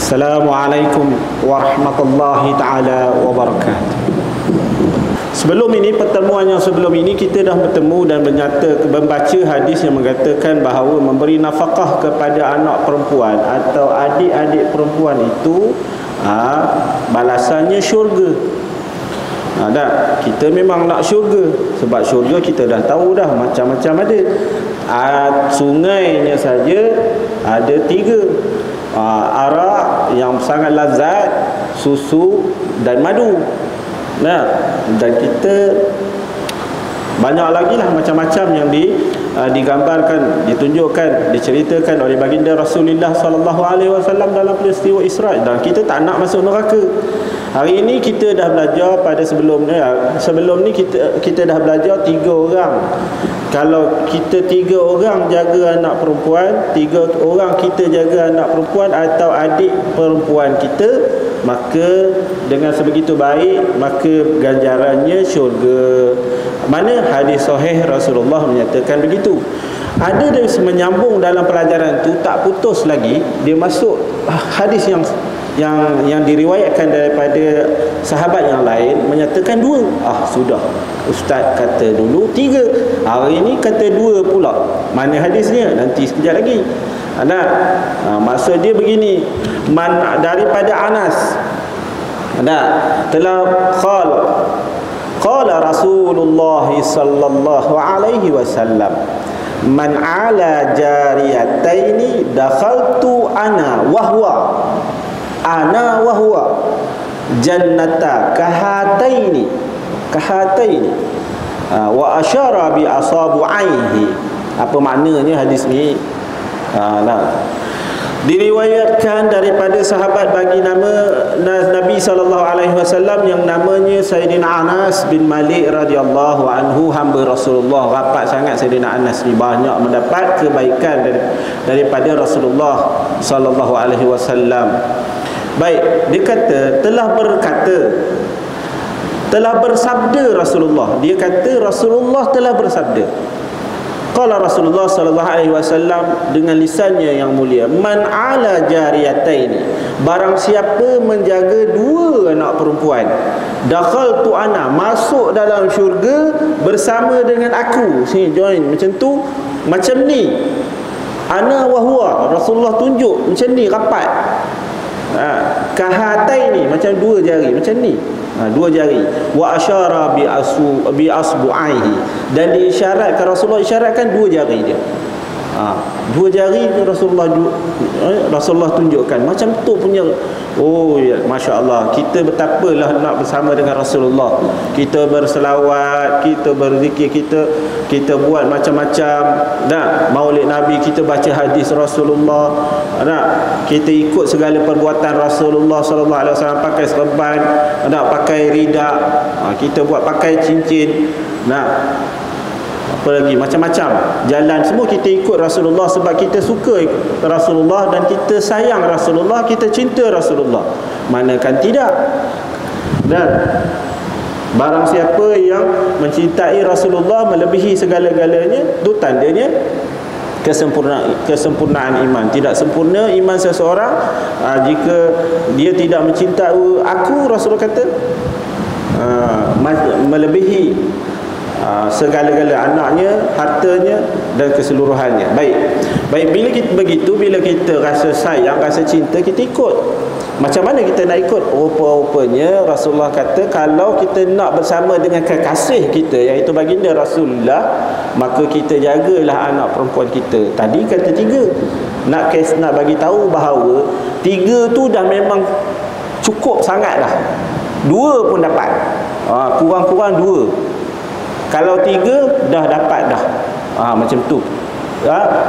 Assalamualaikum warahmatullahi ta'ala wabarakatuh. Sebelum ini, pertemuan yang sebelum ini, kita dah bertemu dan membaca hadis yang mengatakan bahawa memberi nafkah kepada anak perempuan atau adik-adik perempuan itu balasannya syurga. Kita memang nak syurga, sebab syurga kita dah tahu dah macam-macam ada. Sungainya saja ada 3. Arak yang sangat lazat, susu dan madu. Dan kita banyak lagi lah macam-macam yang digambarkan, ditunjukkan, diceritakan oleh baginda Rasulullah SAW dalam peristiwa Isra'. Dan kita tak nak masuk neraka. Hari ini kita dah belajar pada sebelum ni kita dah belajar 3 orang. Kalau kita 3 orang jaga anak perempuan, 3 orang kita jaga anak perempuan atau adik perempuan kita, maka dengan sebegitu baik, maka ganjarannya syurga. Mana hadis sahih Rasulullah menyatakan begitu. Ada dia menyambung dalam pelajaran tu, tak putus lagi, dia masuk hadis yang diriwayatkan daripada sahabat yang lain menyatakan 2. Sudah, ustaz kata dulu 3, hari ini kata 2 pula. Mana hadisnya? Nanti sekejap lagi. Maksud dia begini, daripada Anas telah qala Rasulullah sallallahu alaihi wasallam, man ala jariyataini dakhaltu ana wahwa jannata kahataini wa asyara bi asabu'aihi. Apa maknanya hadis ni? Diriwayatkan daripada sahabat bagi nama Nabi SAW yang namanya Sayyidina Anas bin Malik radhiyallahu anhu, hamba Rasulullah. Rapat sangat Sayyidina Anas ni, banyak mendapat kebaikan daripada Rasulullah SAW. Baik, dia kata telah bersabda Rasulullah. Dia kata Rasulullah telah bersabda. Qala Rasulullah sallallahu alaihi wasallam dengan lisannya yang mulia, man ala jariyataini, barang siapa menjaga 2 anak perempuan, dakhaltu ana, masuk dalam syurga bersama dengan aku. Sini join macam tu, macam ni. Ana wa huwa, Rasulullah tunjuk macam ni, rapat. Kahataini, macam 2 jari, macam ni. 2 jari. Wa asyara bi asbu'aihi, dan diisyaratkan, Rasulullah isyaratkan 2 jari dia. 2 jari Rasulullah tunjukkan macam tu punya. Ya, Masya Allah, kita betapalah nak bersama dengan Rasulullah. Kita berselawat, kita berzikir, kita buat macam-macam. Maulid Nabi, kita baca hadis Rasulullah. Kita ikut segala perbuatan Rasulullah sallallahu alaihi wasallam, pakai serban, pakai rida, kita buat pakai cincin. Apa lagi, macam-macam jalan semua kita ikut Rasulullah, sebab kita suka Rasulullah dan kita sayang Rasulullah, kita cinta Rasulullah. Manakan tidak. Dan barang siapa yang mencintai Rasulullah melebihi segala-galanya, itu tandanya kesempurnaan iman. Tidak sempurna iman seseorang jika dia tidak mencintai aku, Rasulullah kata, melebihi segala-gala, anaknya, hartanya dan keseluruhannya. Baik, bila kita begitu, bila kita rasa sayang, rasa cinta, kita ikut. Macam mana kita nak ikut? Rupa-rupanya Rasulullah kata, kalau kita nak bersama dengan kekasih kita, iaitu baginda Rasulullah, maka kita jagalah anak perempuan kita. Tadi kata 3. Nak bagi tahu bahawa 3 tu dah memang cukup sangat dah. 2 pun dapat. Kurang-kurang 2. Kalau 3 dah dapat dah. Macam tu.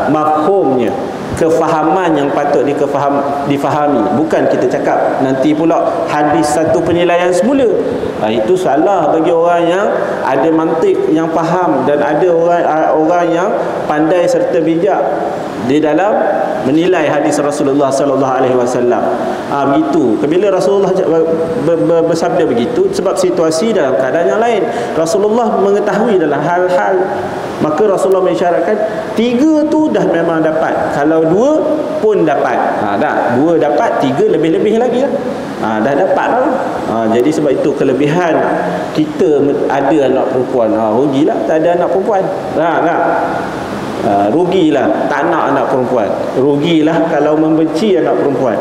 Mafhumnya, kefahaman yang patut difahami. Bukan kita cakap nanti pula hadis satu penilaian semula. Itu salah bagi orang yang ada mantik, yang faham, dan ada orang yang pandai serta bijak di dalam menilai hadis Rasulullah sallallahu alaihi wasallam. Begitu. Bila Rasulullah bersabda begitu, sebab situasi dalam keadaan yang lain. Rasulullah mengetahui dalam hal-hal Maka Rasulullah mengisyaratkan 3 tu dah memang dapat. Kalau 2 pun dapat. Dah 2 dapat, 3 lebih-lebih lagi lah. Dah dapat lah. Jadi sebab itu kelebihan kita ada anak perempuan. Rugilah tak ada anak perempuan. Rugilah tak nak anak perempuan. Rugilah kalau membenci anak perempuan.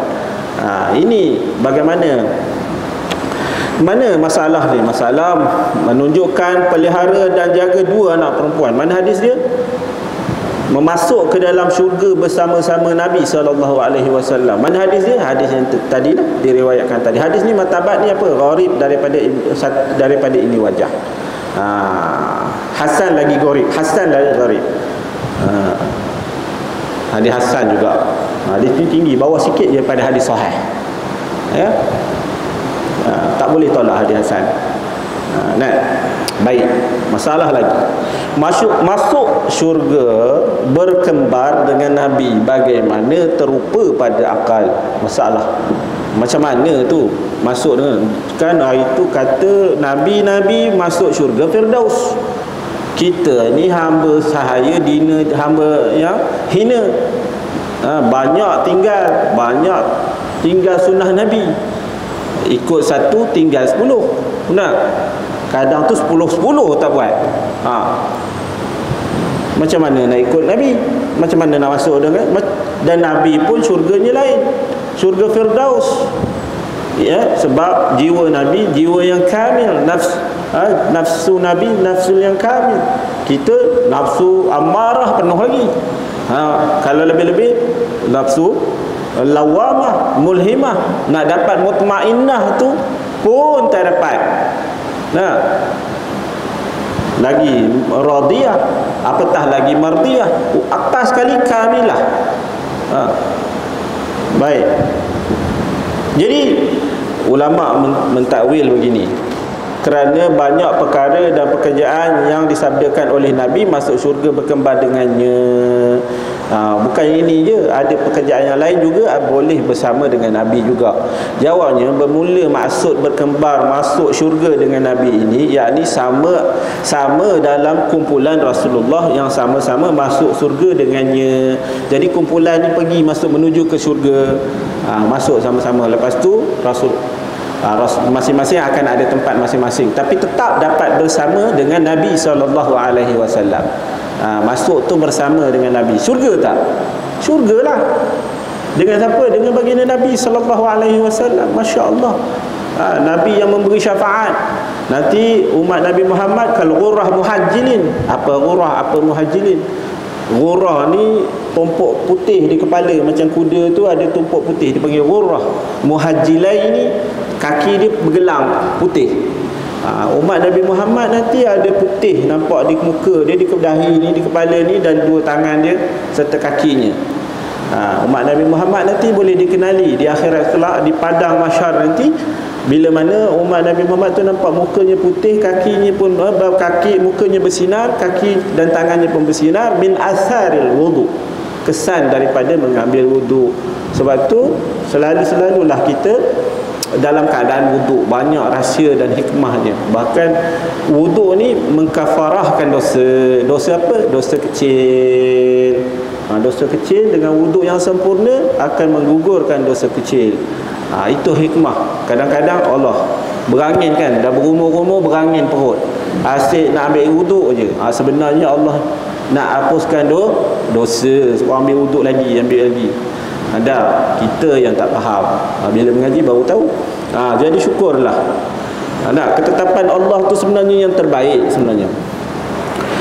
Ini bagaimana masalah ni? Masalah menunjukkan pelihara dan jaga 2 anak perempuan. Mana hadis dia? Memasuk ke dalam syurga bersama-sama Nabi SAW. Mana hadis dia? Hadis yang tadi lah diriwayatkan tadi. Hadis ni martabat ni apa? Gharib daripada ini wajah. Hasan lagi gharib. Hasan lagi gharib. Hadis Hasan juga. Hadis ni tinggi, bawah sikit daripada hadis sahih. Ya. Tak boleh tolak hadis Hasan. Baik, masalah lagi. Masuk syurga berkembar dengan Nabi, bagaimana terupa pada akal. Masalah macam mana tu masuk dengan, kan hari tu kata Nabi masuk syurga Firdaus. Kita ni hamba sahaya, dina hamba yang hina. Banyak tinggal sunnah Nabi. Ikut 1 tinggal 10. Benar? Kadang tu 10 tak buat. Macam mana nak ikut Nabi? Macam mana nak masuk dengan? Dan Nabi pun syurganya lain, syurga Firdaus. Ya, sebab jiwa Nabi jiwa yang kamil, nafsu Nabi nafsu yang kamil. Kita nafsu amarah penuh lagi. Kalau lebih-lebih nafsu lawamah, mulhimah. Nak dapat mutmainnah tu pun tak dapat. Lagi radiyah, apatah lagi mardiyah, atas sekali kamilah. Baik. Jadi ulama mentakwil begini, kerana banyak perkara dan pekerjaan yang disabdakan oleh Nabi masuk syurga berkembar dengannya. Bukan ini je, ada pekerjaan yang lain juga boleh bersama dengan Nabi juga. Jawabnya, bermula maksud berkembar masuk syurga dengan Nabi ini, yakni sama dalam kumpulan Rasulullah yang sama-sama masuk syurga dengannya. Jadi kumpulan ni pergi masuk menuju ke syurga, masuk sama-sama. Lepas tu masing-masing akan ada tempat masing-masing, tapi tetap dapat bersama dengan Nabi SAW. Masuk tu bersama dengan Nabi. Syurga tak? Syurgalah. Dengan siapa? Dengan baginda Nabi SAW. Masya Allah. Nabi yang memberi syafaat. Nanti umat Nabi Muhammad kalau ghurrah muhajjilin. Apa ghurrah, apa muhajjilin? Ghurrah ni tumpuk putih di kepala, macam kuda tu ada tumpuk putih, dipanggil ghurrah. Muhajjilai ni kaki dia bergelang putih. Umat Nabi Muhammad nanti ada putih nampak di muka dia, di dahi ni, di kepala ni, dan 2 tangan dia serta kakinya. Umat Nabi Muhammad nanti boleh dikenali di akhirat kelak, di padang mahsyar nanti, bila mana umat Nabi Muhammad tu nampak mukanya putih, kakinya pun mukanya bersinar, kaki dan tangannya pun bersinar, min asaril wudu, kesan daripada mengambil wudu. Sebab tu selalulah kita dalam keadaan wuduk, banyak rahsia dan hikmahnya. Bahkan wuduk ni mengkafarahkan dosa. Dosa apa? Dosa kecil. Dosa kecil dengan wuduk yang sempurna akan menggugurkan dosa kecil. Itu hikmah. Kadang-kadang Allah berangin kan, dah berumur-umur berangin perut, asyik nak ambil wuduk je. Sebenarnya Allah nak hapuskan dosa. Sebab ambil wuduk lagi, ambil lagi. Ada kita yang tak faham, bila mengaji baru tahu. Jadi syukurlah. Ketetapan Allah tu sebenarnya yang terbaik sebenarnya.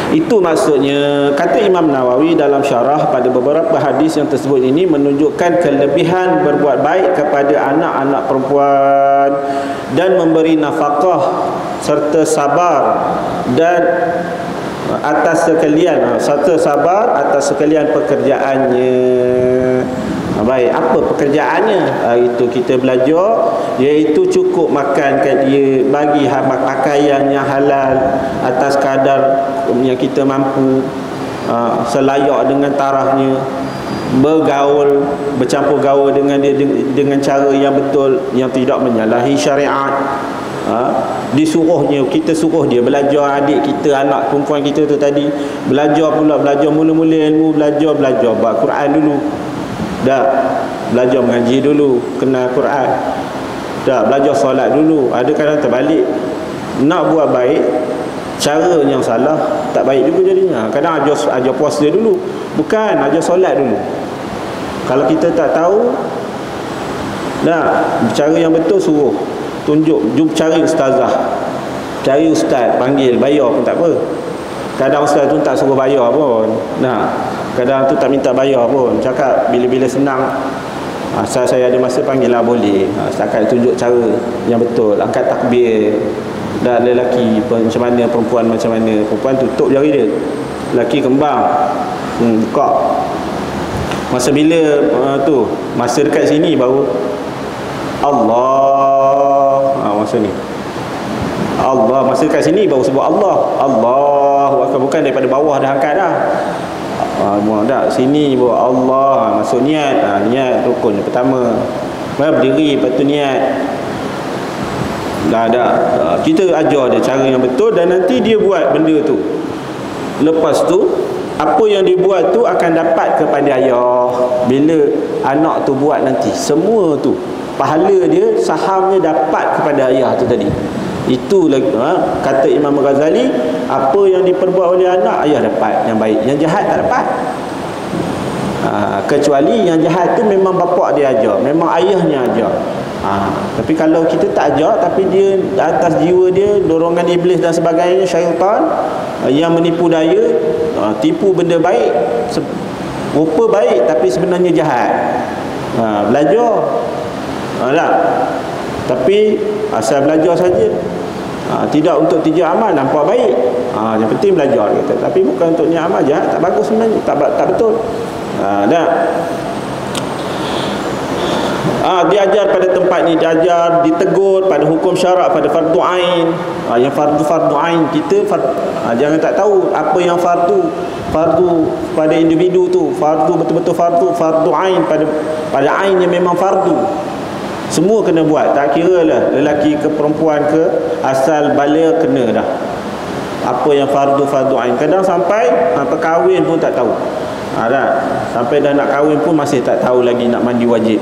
Itu maksudnya, kata Imam Nawawi dalam syarah pada beberapa hadis yang tersebut ini menunjukkan kelebihan berbuat baik kepada anak-anak perempuan dan memberi nafkah serta sabar dan atas sekalian pekerjaannya. Baik, apa pekerjaannya? Itu kita belajar, iaitu cukup makankan dia, bagi pakaian yang halal atas kadar yang kita mampu, selayak dengan tarafnya, bercampur gaul dengan dia dengan cara yang betul, yang tidak menyalahi syariat. Disuruhnya, kita suruh dia belajar, adik kita, anak perempuan kita tu tadi belajar pula, belajar mula-mula ilmu, belajar buat Quran dulu. Dah belajar mengaji dulu, kenal Quran. Dah belajar solat dulu. Ada kadang terbalik, nak buat baik cara yang salah, tak baik juga jadinya. Kadang ajar puasa dulu, bukan ajar solat dulu. Kalau kita tak tahu, dah cara yang betul suruh, tunjuk, jumpa cari ustazah, cari ustaz, panggil, bayar pun tak apa. Kadang ustaz tu tak suruh bayar pun. Nah, kadang tu tak minta bayar pun, cakap bila-bila senang, asal saya ada masa panggil lah boleh. Setakat tunjuk cara yang betul, angkat takbir. Dan lelaki macam mana, perempuan macam mana. Perempuan tutup jari dia, lelaki kembang, buka. Masa bila tu, masa dekat sini baru Allah, masa ni Allah, masa dekat sini baru sebut Allah, Allahu Akbar, bukan daripada bawah dah angkat dah. Tak, sini baru Allah, masuk niat. Niat rukun pertama, berdiri, lepas tu niat. Dah. Kita ajar dia cara yang betul, dan nanti dia buat benda tu. Lepas tu apa yang dia buat tu akan dapat kepada ayah. Bila anak tu buat nanti, semua tu pahala dia, sahamnya dapat kepada ayah tu tadi. Itu lagi, kata Imam Ghazali, apa yang diperbuat oleh anak, ayah dapat yang baik, yang jahat tak dapat. Kecuali yang jahat tu memang bapak dia ajar, memang ayahnya ajar. Tapi kalau kita tak ajar, tapi dia atas jiwa dia, dorongan iblis dan sebagainya, syaitan yang menipu daya, tipu benda baik, rupa baik tapi sebenarnya jahat. Belajar tak, tapi asal belajar saja, tidak untuk tijak amal, nampak baik, yang penting belajar kata. Tapi bukan untuk niat amal, jahat, tak bagus sebenarnya, tak betul. Dia ajar pada tempat ni, dia ajar, ditegur pada hukum syarak, pada fardu ain. Yang fardu ain kita jangan tak tahu apa yang fardu pada individu tu, fardu betul-betul fardu ain, pada ain yang memang fardu. Semua kena buat, tak kira lah lelaki ke perempuan ke, asal baligh kena dah. Apa yang fardu ain. Kadang sampai perkahwin pun tak tahu. Sampai dah nak kahwin pun masih tak tahu lagi nak mandi wajib.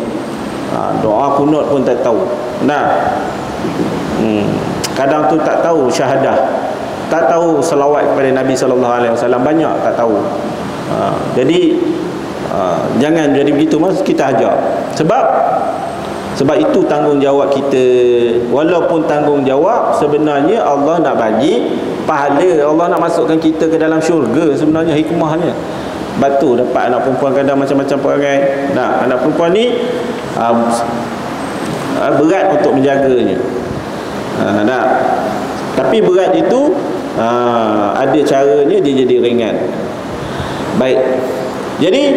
Doa kunut pun tak tahu. Kadang tu tak tahu syahadah, tak tahu selawat kepada Nabi SAW, banyak tak tahu. Jadi jangan jadi begitu, mas kita ajar. Sebab itu tanggungjawab kita. Walaupun tanggungjawab, sebenarnya Allah nak bagi pahala, Allah nak masukkan kita ke dalam syurga, sebenarnya hikmahnya. Batu dapat anak perempuan kadang macam-macam perangai. Anak perempuan ni berat untuk menjaganya. Tapi berat itu ada caranya, dia jadi ringan. Baik. Jadi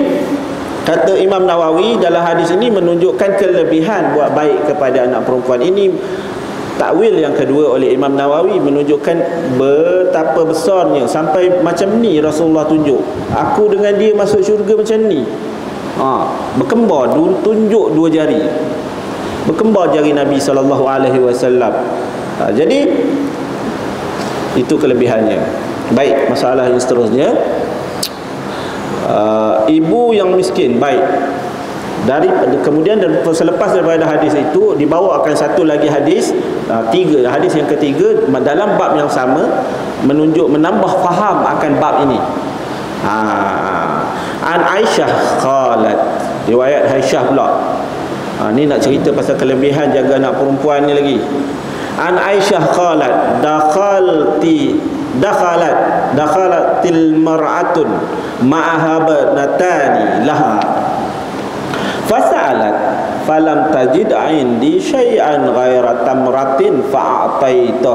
kata Imam Nawawi dalam hadis ini menunjukkan kelebihan buat baik kepada anak perempuan. Ini takwil yang kedua oleh Imam Nawawi, menunjukkan betapa besarnya, sampai macam ni Rasulullah tunjuk, aku dengan dia masuk syurga macam ni. Berkembar, tunjuk dua jari, berkembar jari Nabi SAW. Jadi itu kelebihannya. Baik, masalah yang seterusnya, ibu yang miskin. Baik, kemudian selepas daripada hadis itu dibawakan satu lagi hadis, hadis yang ketiga dalam bab yang sama, menambah faham akan bab ini. An Aisyah qalat, riwayat Aisyah pula. Ni nak cerita pasal kelebihan jaga anak perempuan ni lagi. An Aisyah qalat, dakhalatil mar'atun ma'aha banatani laha fasa'alat falam tajid 'indi syai'an ghaira tamratin fa'ataituha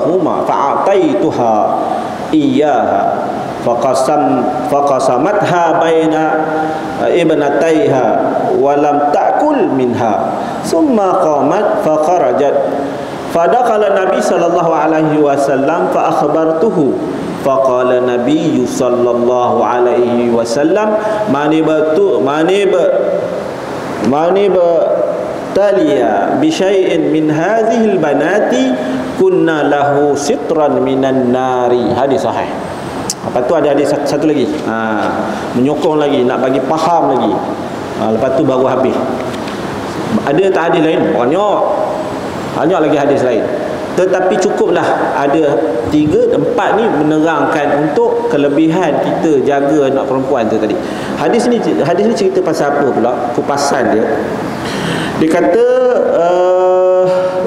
iyyaha faqasamatha baina ibnataiha wa lam ta'kul minha summa qamat faqarajat fadakhala Nabi sallallahu alaihi wasallam fa akhbartuhu faqala Nabi sallallahu alaihi wasallam maniba taliya bi syai'in min hadhihi albanati kunna lahu sitran minan nari. Hadis sahih. Lepas tu ada hadis satu lagi, menyokong lagi, nak bagi faham lagi. Lepas tu baru habis. Ada tak hadis lain? Banyak lagi hadis lain. Tetapi cukuplah ada 3, 4 ni menerangkan untuk kelebihan kita jaga anak perempuan tu tadi. Hadis ni cerita pasal apa pula? Kupasan dia. Dia kata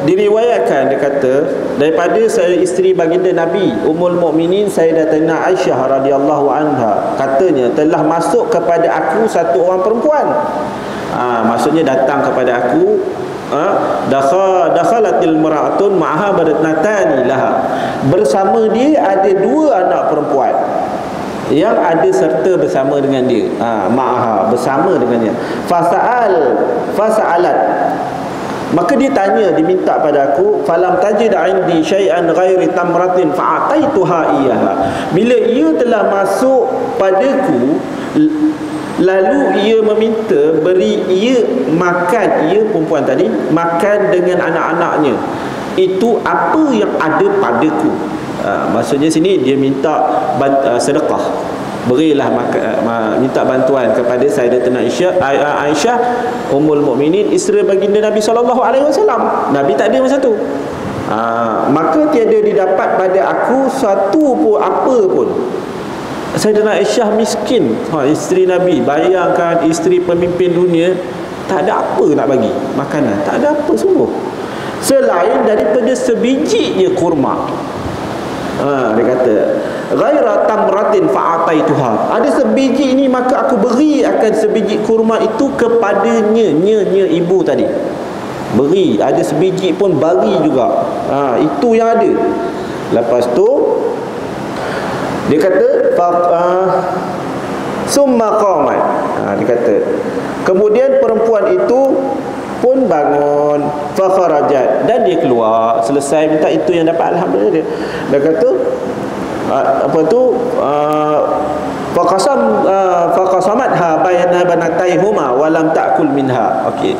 diriwayatkan, dia kata daripada isteri baginda Nabi Ummul Mukminin Sayyidatina Aisyah radhiyallahu anha, katanya telah masuk kepada aku satu orang perempuan. Maksudnya datang kepada aku, dakhalatil mar'atun ma'aha badatnatani laha, bersama dia ada 2 anak perempuan yang ada serta bersama dengan dia, ma'aha, bersama dengannya. Fasa'alat, maka dia tanya, diminta pada aku, falam tajid indi syai'an ghairi tamratin fa'ataituha iyaha, bila ia telah masuk padaku lalu ia meminta beri ia makan, ia perempuan tadi makan dengan anak-anaknya, itu apa yang ada padaku. Maksudnya sini dia minta sedekah, berilah minta bantuan kepada Sayyidatina Aisyah Ummul Mukminin, isteri baginda Nabi SAW. Nabi tak ada masa tu. Maka tiada didapat pada aku satu pun apa pun. Sayyidatina Aisyah miskin, isteri Nabi. Bayangkan isteri pemimpin dunia, tak ada apa nak bagi makanan, tak ada apa sungguh, selain daripada sebiji je kurma. Dia kata ghaira tamratin fa'ataituha, ada sebiji ini maka aku beri akan sebiji kurma itu kepadanya, ibu tadi beri, ada sebiji pun bagi juga. Itu yang ada. Lepas tu dia kata summa qamat, dia kata kemudian perempuan itu pun bangun, fa kharajat, dan dia keluar. Selesai minta itu yang dapat, alhamdulillah. Dia kata apa tu, fa qasamatha bayna banataihuma wa lam ta'kul minha. Okey,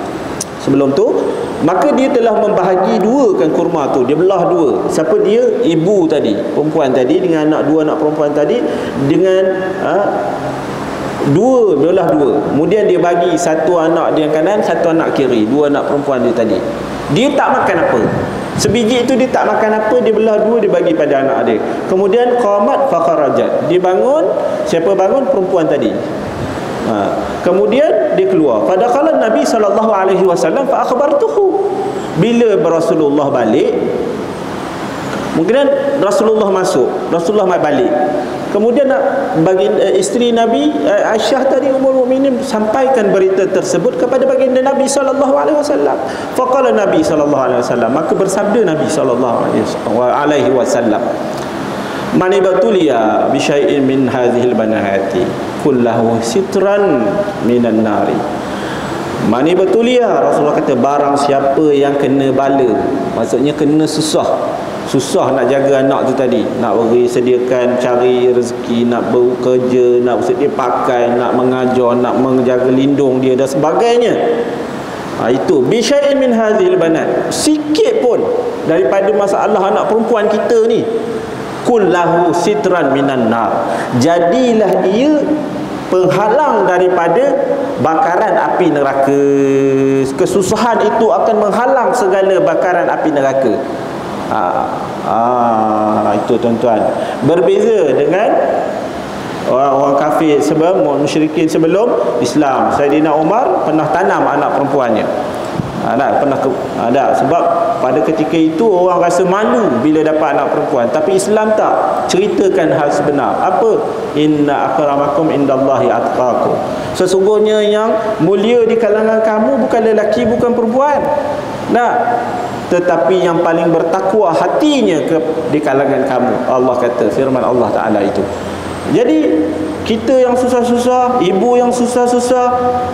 sebelum tu maka dia telah membahagi 2kan kurma tu, dia belah 2. Siapa dia? Ibu tadi, perempuan tadi dengan 2 anak perempuan tadi, dengan belah 2. Kemudian dia bagi satu anak dia kanan, satu anak kiri, 2 anak perempuan dia tadi. Dia tak makan apa, sebiji itu dia tak makan apa, dia belah 2, dia bagi pada anak dia. Kemudian qamat fa kharajat, dia bangun. Siapa bangun? Perempuan tadi. Kemudian dia keluar. Fadakhala Nabi sallallahu alaihi wasallam fa akhbartuhu. Bila Rasulullah balik, mungkin Rasulullah masuk, Rasulullah balik. Kemudian nak bagi isteri Nabi Aisyah tadi Ummul Mukminin sampaikan berita tersebut kepada baginda Nabi sallallahu alaihi wasallam. Faqala Nabi sallallahu alaihi wasallam, maka bersabda Nabi sallallahu alaihi wasallam, man ibtuliya bi syai'in min hadhil banati kullahu sitran minan nari. Man ibtuliya, Rasulullah kata barang siapa yang kena bala, maksudnya kena susah nak jaga anak tu tadi, nak beri sediakan, cari rezeki, nak bekerja, nak sedia pakai, nak mengajar, nak menjaga lindung dia dan sebagainya. Itu bi syai'in min hadhil banat, sikit pun daripada masalah anak perempuan kita ni, kullahu sitran minan nar, jadilah ia penghalang daripada bakaran api neraka. Kesusahan itu akan menghalang segala bakaran api neraka. Itu tuan-tuan, berbeza dengan orang kafir sebelum, musyrikin sebelum Islam. Saidina Umar pernah tanam anak perempuannya. Ada sebab pada ketika itu orang rasa malu bila dapat anak perempuan, tapi Islam tak ceritakan hal sebenar. Apa? Inna akramakum indallahi atqakum, sesungguhnya yang mulia di kalangan kamu bukan lelaki, bukan perempuan, tetapi yang paling bertakwa hatinya di kalangan kamu. Allah kata, firman Allah Ta'ala itu. Jadi kita yang susah-susah, ibu yang susah-susah,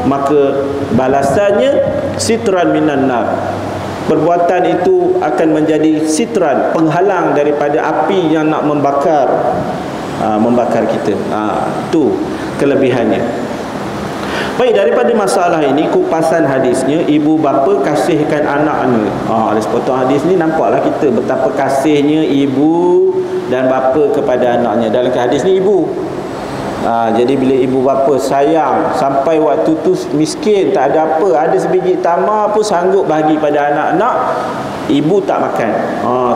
maka balasannya sitran minan nar. Perbuatan itu akan menjadi sitran, penghalang daripada api yang nak membakar kita. Itu kelebihannya. Baik, daripada masalah ini, kupasan hadisnya, ibu bapa kasihkan anaknya. Dari sepotong hadis ni nampaklah kita betapa kasihnya ibu dan bapa kepada anaknya. Dalam hadis ni ibu, jadi bila ibu bapa sayang sampai waktu tu miskin, tak ada apa, ada sebiji tamar pun sanggup bagi pada anak-anak, ibu tak makan.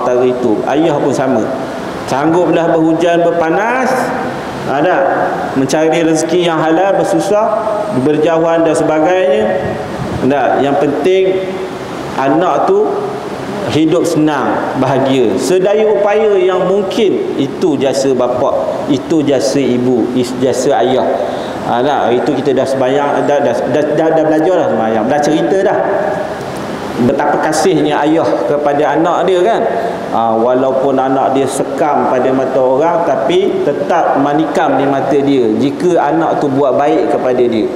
Tara itu ayah pun sama, sangguplah berhujan berpanas, ada mencari rezeki yang halal, bersusah, berjauhan dan sebagainya. Tak, yang penting anak tu hidup senang, bahagia, sedaya upaya yang mungkin. Itu jasa bapa, itu jasa ibu, jasa ayah. Tak, itu kita dah sembahyang, dah belajar dah sembahyang, dah cerita dah betapa kasihnya ayah kepada anak dia kan. Walaupun anak dia sekam pada mata orang, tapi tetap manikam di mata dia jika anak tu buat baik kepada dia.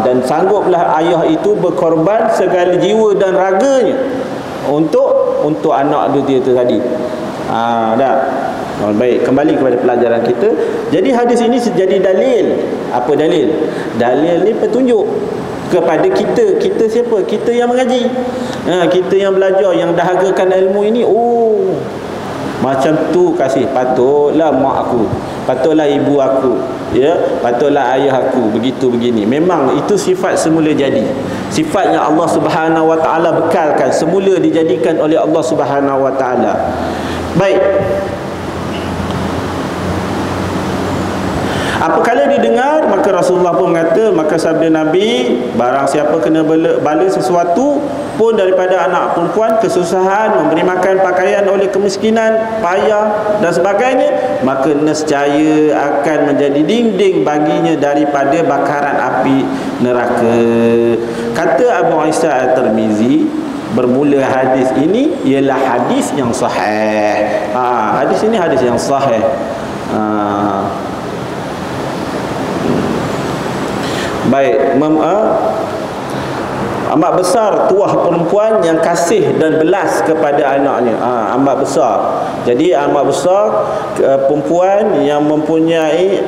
Dan sangguplah ayah itu berkorban segala jiwa dan raganya untuk anak dia tu tadi. Dah. Baik, kembali kepada pelajaran kita. Jadi hadis ini jadi dalil. Apa dalil? Dalil ni petunjuk kepada kita. Kita siapa? Kita yang mengaji, kita yang belajar, yang dahagakan ilmu ini. Macam tu kasih. Patutlah mak aku, patutlah ibu aku, ya, patutlah ayah aku begitu begini. Memang itu sifat semula jadi, sifat yang Allah Subhanahu Wa Taala bekalkan, semula dijadikan oleh Allah Subhanahu Wa Taala. Baik, apabila didengar, maka Rasulullah pun mengata, maka sabda Nabi, barang siapa kena bala sesuatu pun daripada anak perempuan, kesusahan, memberi makan, pakaian oleh kemiskinan, payah dan sebagainya, maka nescaya akan menjadi dinding baginya daripada bakaran api neraka. Kata Abu Isa At-Tirmizi, bermula hadis ini ialah hadis yang sahih. Hadis ini hadis yang sahih. Baik, amat besar tuah perempuan yang kasih dan belas kepada anaknya. Amat besar. Jadi amat besar perempuan yang mempunyai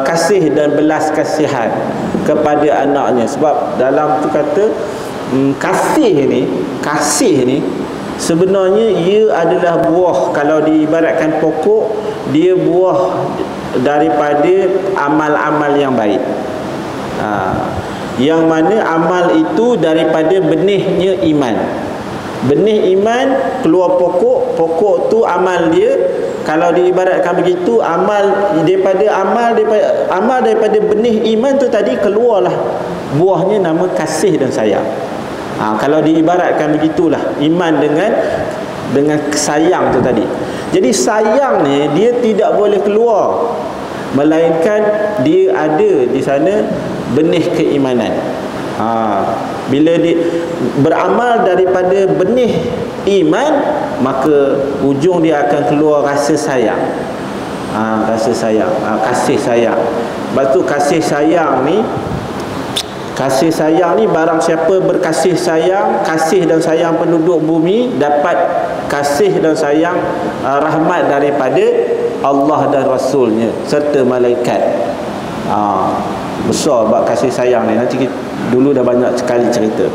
kasih dan belas kasihan kepada anaknya. Sebab dalam tu kata kasih ni sebenarnya ia adalah buah. Kalau diibaratkan pokok, dia buah daripada amal-amal yang baik. Yang mana amal itu daripada benihnya iman. Benih iman keluar pokok, pokok tu amal dia. Kalau diibaratkan begitu, amal daripada benih iman tu tadi keluarlah buahnya nama kasih dan sayang. Kalau diibaratkan begitulah iman dengan sayang tu tadi. Jadi sayang ni dia tidak boleh keluar, melainkan dia ada di sana benih keimanan. Bila dia beramal daripada benih iman, maka ujung dia akan keluar rasa sayang. Rasa sayang, kasih sayang. Lepas tu kasih sayang ni barang siapa berkasih sayang, kasih dan sayang penduduk bumi, dapat kasih dan sayang rahmat daripada Allah dan Rasulnya serta malaikat. Besar bab kasih sayang ni. Nanti dulu dah banyak sekali cerita.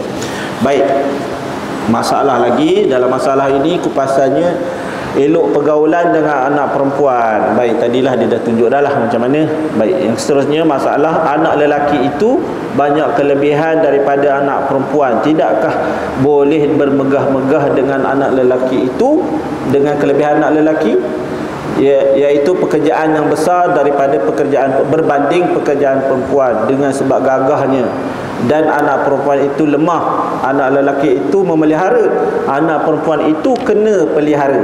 Baik, masalah lagi. Dalam masalah ini kupasannya elok pergaulan dengan anak perempuan. Baik, tadilah dia dah tunjuk dah lah macam mana. Baik, yang seterusnya masalah anak lelaki itu banyak kelebihan daripada anak perempuan. Tidakkah boleh bermegah-megah dengan anak lelaki itu dengan kelebihan anak lelaki? Iaitu pekerjaan yang besar daripada pekerjaan berbanding pekerjaan perempuan dengan sebab gagahnya, dan anak perempuan itu lemah, anak lelaki itu memelihara, anak perempuan itu kena pelihara.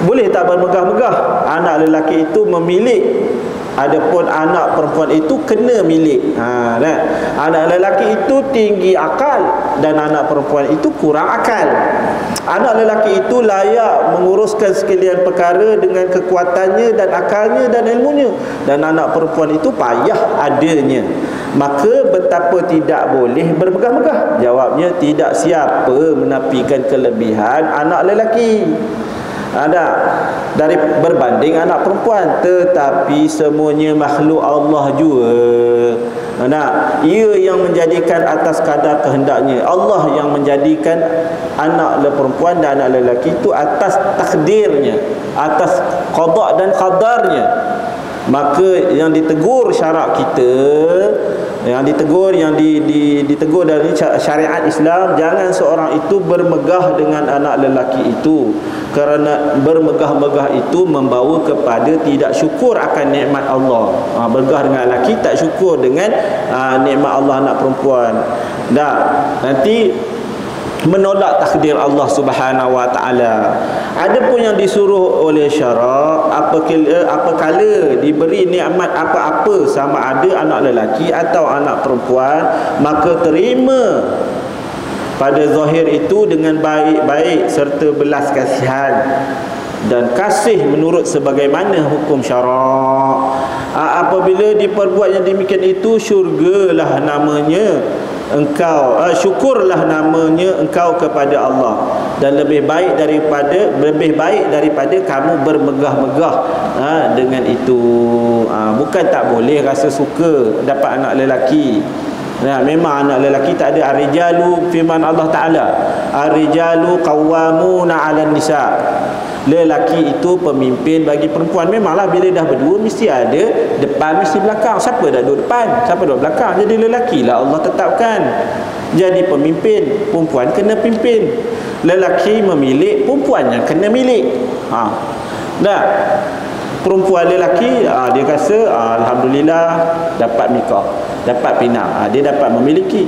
Boleh tak bermegah-megah? Anak lelaki itu memilik, adapun anak perempuan itu kena milik. Anak lelaki itu tinggi akal dan anak perempuan itu kurang akal. Anak lelaki itu layak menguruskan sekalian perkara dengan kekuatannya dan akalnya dan ilmunya, dan anak perempuan itu payah adanya. Maka betapa tidak boleh bermegah-megah? Jawabnya, tidak siapa menafikan kelebihan anak lelaki. Ada dari berbanding anak perempuan, tetapi semuanya makhluk Allah juga. Ia yang menjadikan atas kadar kehendaknya. Allah yang menjadikan anak perempuan dan anak lelaki itu atas takdirnya, atas qada dan qadarnya. Maka yang ditegur syarak kita, yang ditegur, ditegur dari syariat Islam, jangan seorang itu bermegah dengan anak lelaki itu, kerana bermegah-megah itu membawa kepada tidak syukur akan nikmat Allah. Bermegah dengan lelaki, tak syukur dengan nikmat Allah anak perempuan. Nanti menolak takdir Allah Subhanahu wa taala. Adapun yang disuruh oleh syarak, apakala diberi nikmat apa-apa, sama ada anak lelaki atau anak perempuan, maka terima pada zahir itu dengan baik-baik serta belas kasihan dan kasih menurut sebagaimana hukum syarak. Apabila diperbuat yang demikian itu, syurgalah namanya engkau, syukurlah namanya engkau kepada Allah, dan lebih baik daripada kamu bermegah-megah dengan itu. Bukan tak boleh rasa suka dapat anak lelaki. Memang anak lelaki tak ada. Ar-rijalu firman Allah Ta'ala, ar-rijalu qawwamuna 'alan nisa. Lelaki itu pemimpin bagi perempuan. Memanglah bila dah berdua mesti ada depan, mesti belakang. Siapa dah duduk depan, siapa duduk belakang? Jadi lelaki lah Allah tetapkan jadi pemimpin. Perempuan kena pimpin. Lelaki memilih, perempuan yang kena milik. Perempuan lelaki dia rasa alhamdulillah dapat nikah, dapat pinang, dia dapat memiliki.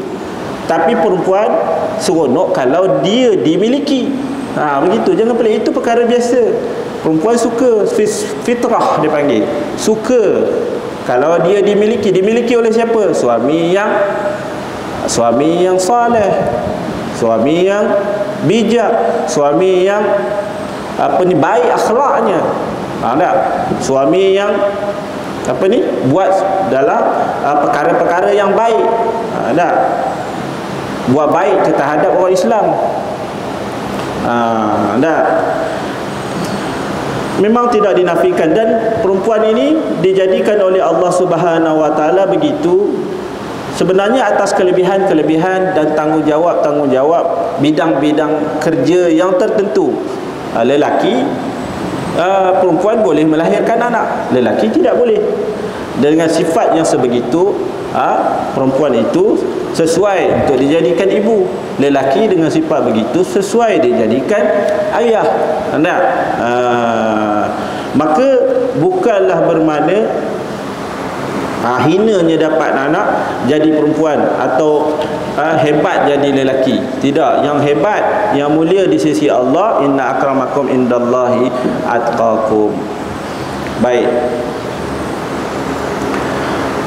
Tapi perempuan seronok kalau dia dimiliki. Begitu, jangan pelik. Itu perkara biasa. Perempuan suka, fitrah dia panggil, suka kalau dia dimiliki. Dimiliki oleh siapa? Suami yang soleh, suami yang bijak, suami yang baik akhlaknya. Suami yang buat dalam perkara-perkara yang baik, buat baik terhadap orang Islam. Memang tidak dinafikan, dan perempuan ini dijadikan oleh Allah Subhanahu wa taala begitu sebenarnya atas kelebihan-kelebihan dan tanggungjawab bidang-bidang kerja yang tertentu. Lelaki, perempuan boleh melahirkan anak, lelaki tidak boleh. Dengan sifat yang sebegitu, perempuan itu sesuai untuk dijadikan ibu, lelaki dengan sifat begitu sesuai dijadikan ayah. Maka bukanlah bermakna hinanya dapat anak jadi perempuan atau hebat jadi lelaki. Tidak, yang hebat, yang mulia di sisi Allah, inna akramakum indallahi atqakum. Baik,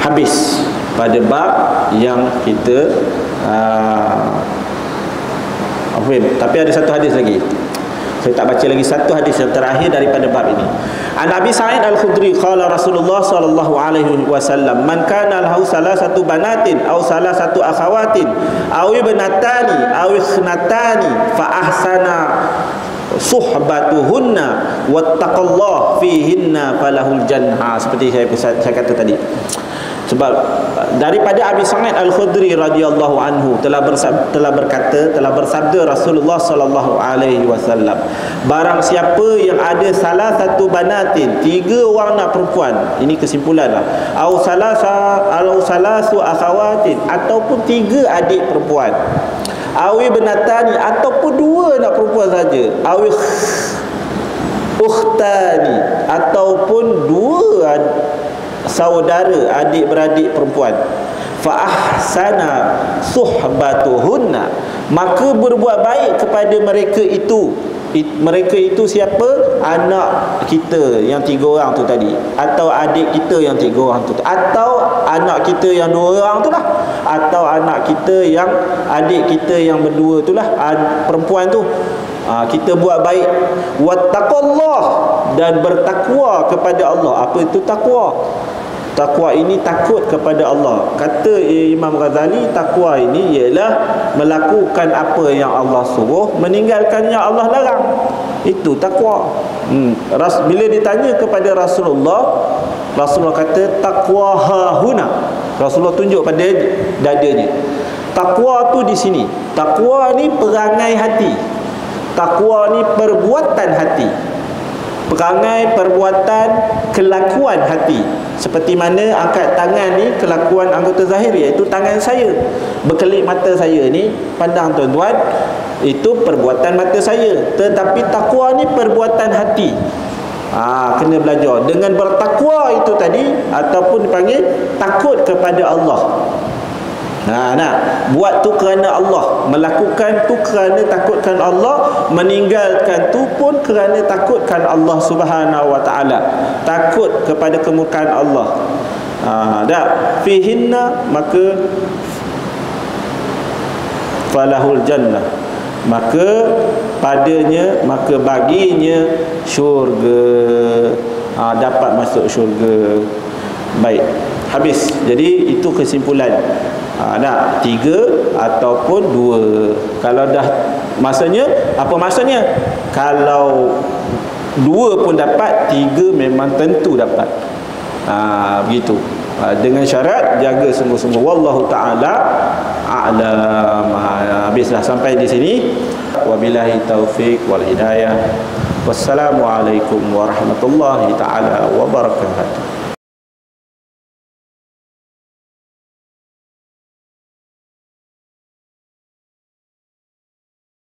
habis pada bab yang kita tapi ada satu hadis lagi. Saya tak baca lagi satu hadis yang terakhir daripada bab ini. An Abi Sa'id Al-Khudri qala Rasulullah sallallahu alaihi wasallam, man kana lahu salasatu banatin aw salasatu akhawatin aw ibnatani aw ikhnatani fa ahsana suhbatuhunna wattaqallahu fihinna falahul jannah. Seperti saya kata tadi. Sebab daripada Abi Sa'id Al-Khudri radhiyallahu anhu telah bersabda Rasulullah sallallahu alaihi wasallam, barang siapa yang ada salah satu banatin, 3 orang anak perempuan, ini kesimpulanlah, au salasu akhawatin, ataupun 3 adik perempuan, awi benatani, ataupun 2 anak perempuan saja, awi ukhtani, ataupun 2 saudara adik-beradik perempuan, fa ahsana suhbatuhunna, maka berbuat baik kepada mereka itu. Mereka itu siapa? Anak kita yang 3 orang tu tadi, atau adik kita yang 3 orang tu, atau anak kita yang 2 orang tu lah, atau anak kita yang adik kita yang berdua tu lah, perempuan tu. Kita buat baik. Wattaqallah, dan bertakwa kepada Allah. Apa itu takwa? Takwa ini takut kepada Allah. Kata Imam Ghazali, takwa ini ialah melakukan apa yang Allah suruh, meninggalkan yang Allah larang. Itu takwa. Bila ditanya kepada Rasulullah, Rasulullah kata takwa hahuna. Rasulullah tunjuk pada dadanya. Takwa tu di sini. Takwa ni perangai hati. Takwa ni perbuatan hati. Perangai, perbuatan, kelakuan hati. Seperti mana angkat tangan ni kelakuan anggota zahir, iaitu tangan saya. Berkelip mata saya ni, pandang tuan-tuan, itu perbuatan mata saya. Tetapi takwa ni perbuatan hati. Kena belajar dengan bertakwa itu tadi, ataupun dipanggil takut kepada Allah. Buat tu kerana Allah, melakukan tu kerana takutkan Allah, meninggalkan tu pun kerana takutkan Allah Subhanahu wa taala, takut kepada kemurkaan Allah. Fihinna, maka falahul jannah, maka padanya, maka baginya syurga, dapat masuk syurga. Baik, habis. Jadi itu kesimpulan. Nak 3 ataupun 2. Kalau dah, maksudnya apa maksudnya? Kalau 2 pun dapat, 3 memang tentu dapat. Begitu. Dengan syarat jaga sungguh-sungguh. Wallahu taala a'lam. Habislah sampai di sini. Wabillahi taufik wal hidayah. Wassalamualaikum warahmatullahi taala wabarakatuh.